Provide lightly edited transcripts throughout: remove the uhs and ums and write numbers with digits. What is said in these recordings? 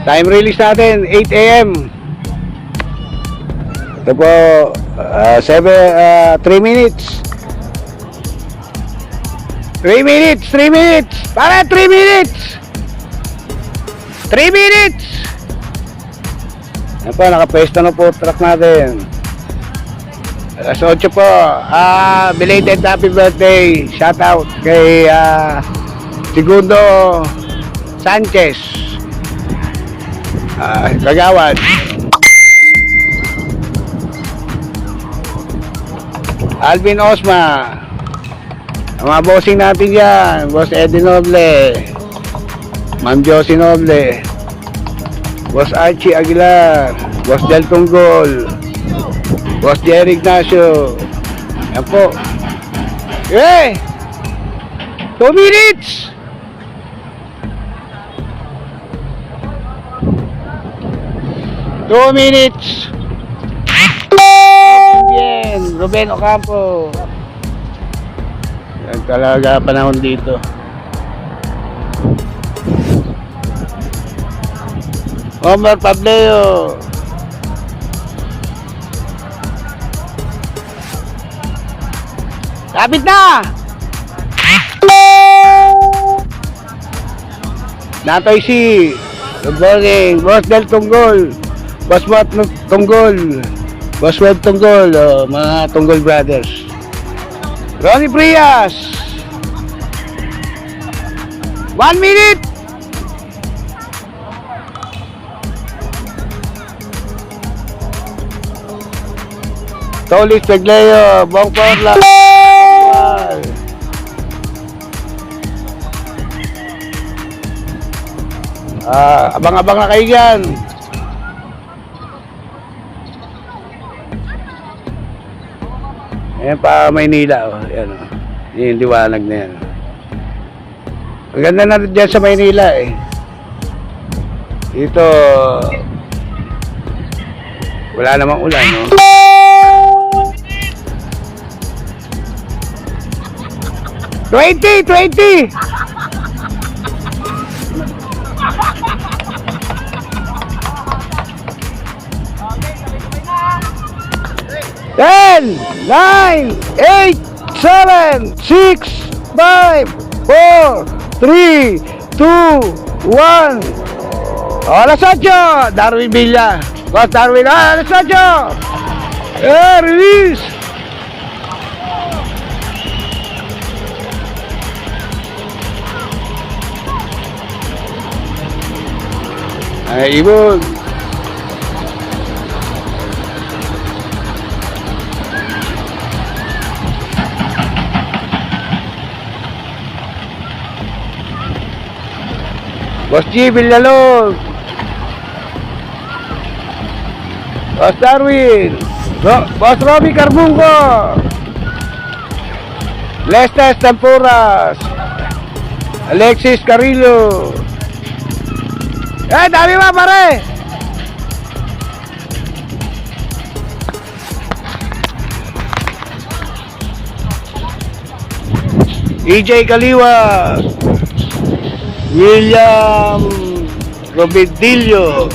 Time release natin 8 AM. Ito po 3 minutes. 3 minutes, 3 minutes. Para 3 minutes. 3 minutes. Yan po, nakapwesto na po truck natin. Alas 8 po. Belated happy birthday. Shout out kay Segundo Sanchez. Kagawad. Alvin Osma. Ang mga bossing natin yan. Boss Eddie Noble, Ma'am Josie Noble, Boss Archie Aguilar, Boss Del Tunggol, Boss Jerry Ignacio. Yan po. 2 minutes. Bien, Ruben Ocampo. Yan talaga panahon dito. Omar Pableo. Kapit na! Natoy si good morning, Boss Del Tunggol, Boss Wat Tunggol, Boss Web Tunggol, mga Tunggol brothers. Ronnie Prias. 1 minute. Tolis Pegleo, Bong Porla. Abang-abang na kayo dyan. Ayan pa Maynila, oh. Ayan, oh. Yung liwanag na yan. Ang ganda na rin dyan sa Maynila eh. Dito wala namang ulan, no? ¡20! 10, 9, 8, 7, 6, 5, 4, 3, 2, 1. Alas 8, Darwin Villa. Boss Darwin, alas 8. Release. Ay, ibon. Boss G. Villalog, Boss Darwin, Boss Robbie Carbunco, Lestes Tempuras, Alexis Carrillo. Dami ba pare? EJ Kaliwa, William Robidillo.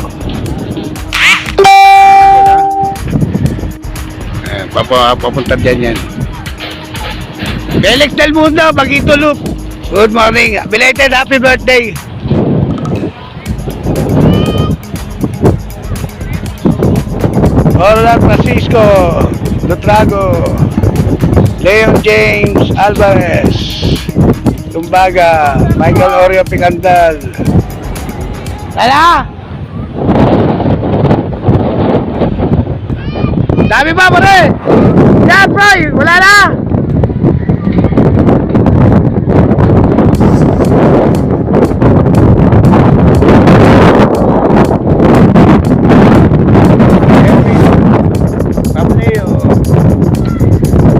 Papunta dyan yan. Felix Del Mundo, Bagito Loop. Good morning. Belated happy birthday. Orlan Francisco Lutrago, Leon James Alvarez, Tumbaga, Michael Oreo Picandal. Lala! Dami ba pare? Yan bro, wala na!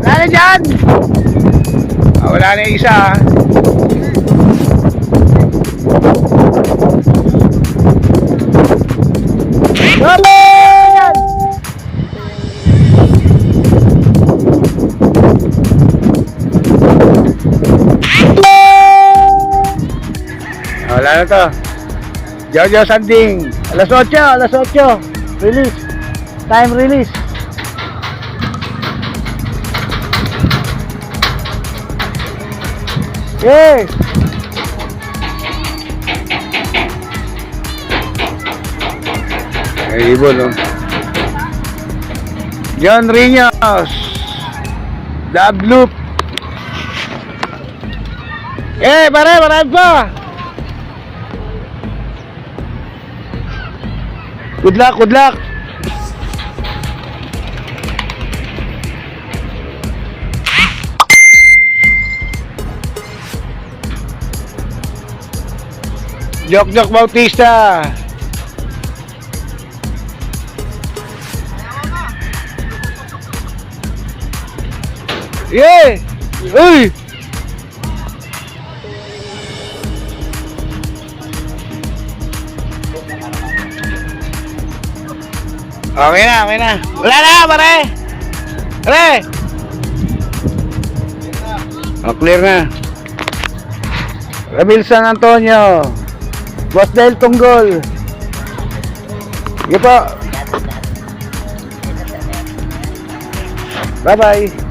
Wala na dyan! Wala na yung isa. Wala na to. Jojo Sanding, Alas 8, alas 8. Release. Time release. Yes. Ay, ibon, no? John Riños. Dab loop. Pare, marami pa. Good luck, good luck. Jok Bautista. Yeah. Uy. Okay na. Wala na, pare. Pare. Oh, clear na. Ramil San Antonio. Boss Del Tunggol. Sige po. Bye-bye.